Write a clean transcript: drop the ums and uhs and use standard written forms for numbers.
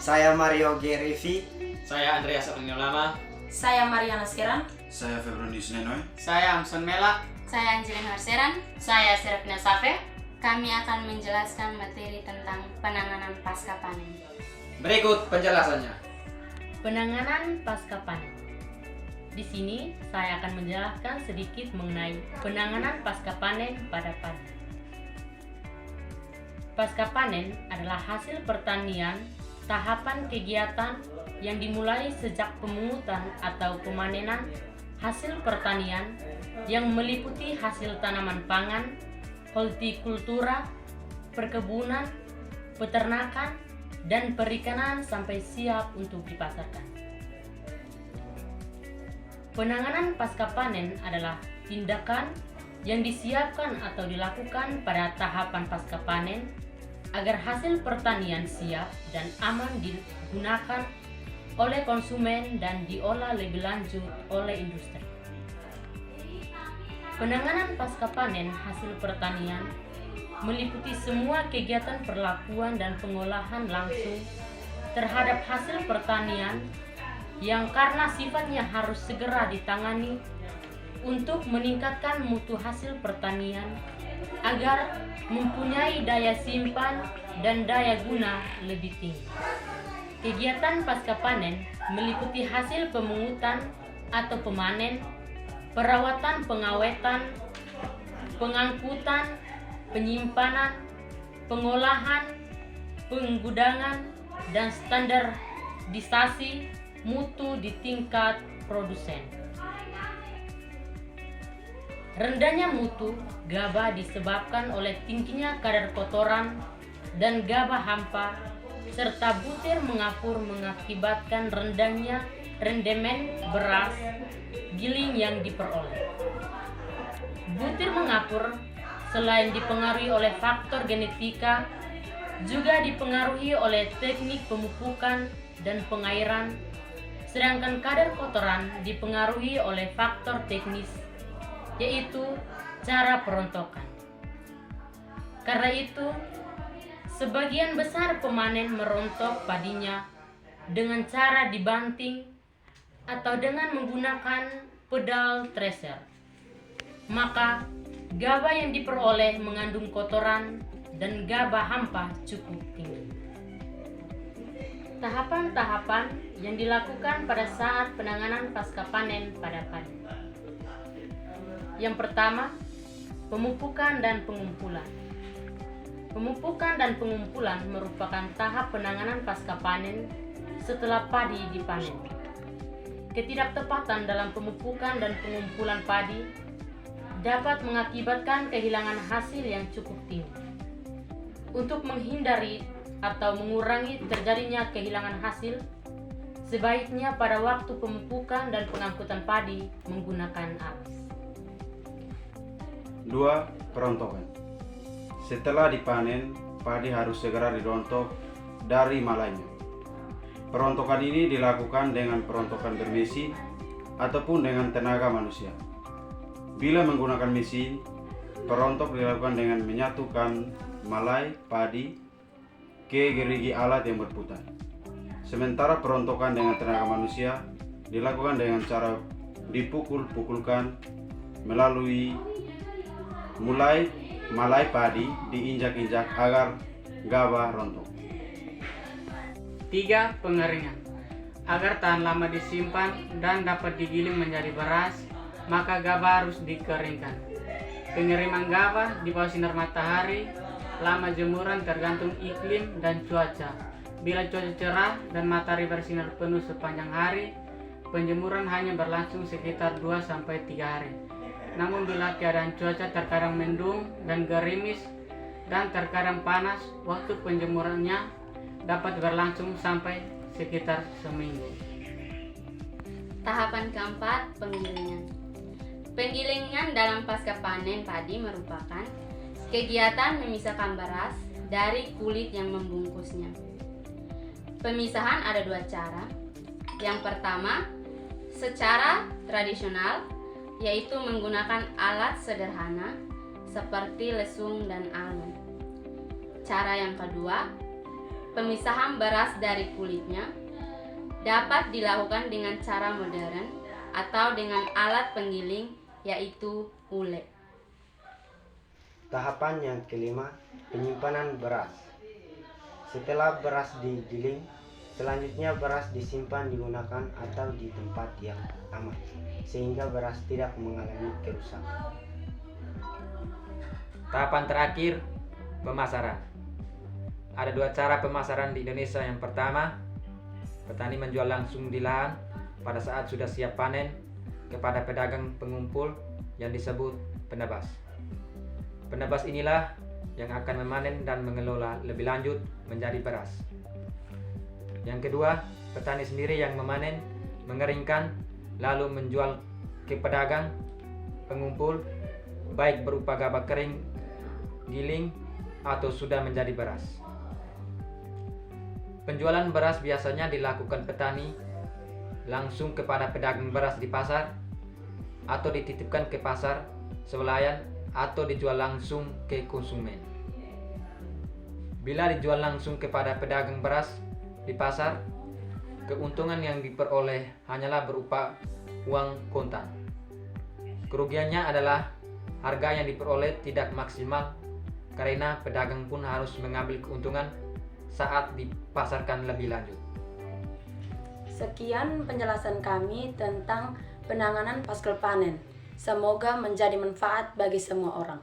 Saya Mario Gerivi. Saya Andreas Lama. Saya Mariana Siran. Saya Febronius Nenoy. Saya Amson Mela. Saya Angelina Harseran. Saya Serafina Safe. Kami akan menjelaskan materi tentang penanganan pasca panen. Berikut penjelasannya. Penanganan pasca panen. Di sini saya akan menjelaskan sedikit mengenai penanganan pasca panen pada padi. Pasca panen adalah hasil pertanian, tahapan kegiatan yang dimulai sejak pemungutan atau pemanenan hasil pertanian yang meliputi hasil tanaman pangan, hortikultura, perkebunan, peternakan, dan perikanan sampai siap untuk dipasarkan. Penanganan pasca panen adalah tindakan yang disiapkan atau dilakukan pada tahapan pasca panen agar hasil pertanian siap dan aman digunakan oleh konsumen dan diolah lebih lanjut oleh industri. Penanganan pasca panen hasil pertanian meliputi semua kegiatan perlakuan dan pengolahan langsung terhadap hasil pertanian yang karena sifatnya harus segera ditangani untuk meningkatkan mutu hasil pertanian agar mempunyai daya simpan dan daya guna lebih tinggi. Kegiatan pasca panen meliputi hasil pemungutan atau pemanen, perawatan pengawetan, pengangkutan, penyimpanan, pengolahan, penggudangan, dan standarisasi mutu di tingkat produsen. Rendahnya mutu gabah disebabkan oleh tingginya kadar kotoran dan gabah hampa, serta butir mengapur mengakibatkan rendahnya rendemen beras giling yang diperoleh. Butir mengapur selain dipengaruhi oleh faktor genetika, juga dipengaruhi oleh teknik pemupukan dan pengairan, sedangkan kadar kotoran dipengaruhi oleh faktor teknis, yaitu cara perontokan. Karena itu, sebagian besar pemanen merontok padinya dengan cara dibanting atau dengan menggunakan pedal thresher. Maka, gabah yang diperoleh mengandung kotoran dan gabah hampa cukup tinggi. Tahapan-tahapan yang dilakukan pada saat penanganan pasca panen pada padi. Yang pertama, pemupukan dan pengumpulan. Pemupukan dan pengumpulan merupakan tahap penanganan pasca panen setelah padi dipanen. Ketidaktepatan dalam pemupukan dan pengumpulan padi dapat mengakibatkan kehilangan hasil yang cukup tinggi. Untuk menghindari atau mengurangi terjadinya kehilangan hasil, sebaiknya pada waktu pemupukan dan pengangkutan padi menggunakan alas. 2. Perontokan. Setelah dipanen, padi harus segera dirontok dari malainya. Perontokan ini dilakukan dengan perontokan bermesin ataupun dengan tenaga manusia. Bila menggunakan mesin, perontok dilakukan dengan menyatukan malai padi ke gerigi alat yang berputar. Sementara perontokan dengan tenaga manusia dilakukan dengan cara dipukul-pukulkan melalui mulai malai padi diinjak-injak agar gabah rontok. 3. Pengeringan. Agar tahan lama disimpan dan dapat digiling menjadi beras, maka gabah harus dikeringkan. Pengiriman gabah di bawah sinar matahari, lama jemuran tergantung iklim dan cuaca. Bila cuaca cerah dan matahari bersinar penuh sepanjang hari, penjemuran hanya berlangsung sekitar 2-3 hari. Namun bila keadaan cuaca terkadang mendung dan gerimis dan terkadang panas, waktu penjemurannya dapat berlangsung sampai sekitar seminggu. Tahapan keempat, penggilingan. Penggilingan dalam pasca panen padi merupakan kegiatan memisahkan beras dari kulit yang membungkusnya. Pemisahan ada 2 cara. Yang pertama, secara tradisional, yaitu menggunakan alat sederhana seperti lesung dan almond. Cara yang kedua, Pemisahan beras dari kulitnya dapat dilakukan dengan cara modern atau dengan alat penggiling, yaitu ule. Tahapan yang kelima, penyimpanan beras. Setelah beras digiling, selanjutnya beras disimpan digunakan atau di tempat yang aman, sehingga beras tidak mengalami kerusakan. Tahapan terakhir, pemasaran. Ada 2 cara pemasaran di Indonesia. Yang pertama, petani menjual langsung di lahan pada saat sudah siap panen kepada pedagang pengumpul yang disebut penebas. Penebas inilah yang akan memanen dan mengelola lebih lanjut menjadi beras. Yang kedua, petani sendiri yang memanen, mengeringkan, lalu menjual ke pedagang pengumpul, baik berupa gabah kering, giling, atau sudah menjadi beras. Penjualan beras biasanya dilakukan petani langsung kepada pedagang beras di pasar, atau dititipkan ke pasar swalayan, atau dijual langsung ke konsumen. Bila dijual langsung kepada pedagang beras di pasar, keuntungan yang diperoleh hanyalah berupa uang kontan. Kerugiannya adalah harga yang diperoleh tidak maksimal karena pedagang pun harus mengambil keuntungan saat dipasarkan lebih lanjut. Sekian penjelasan kami tentang penanganan pasca panen. Semoga menjadi manfaat bagi semua orang.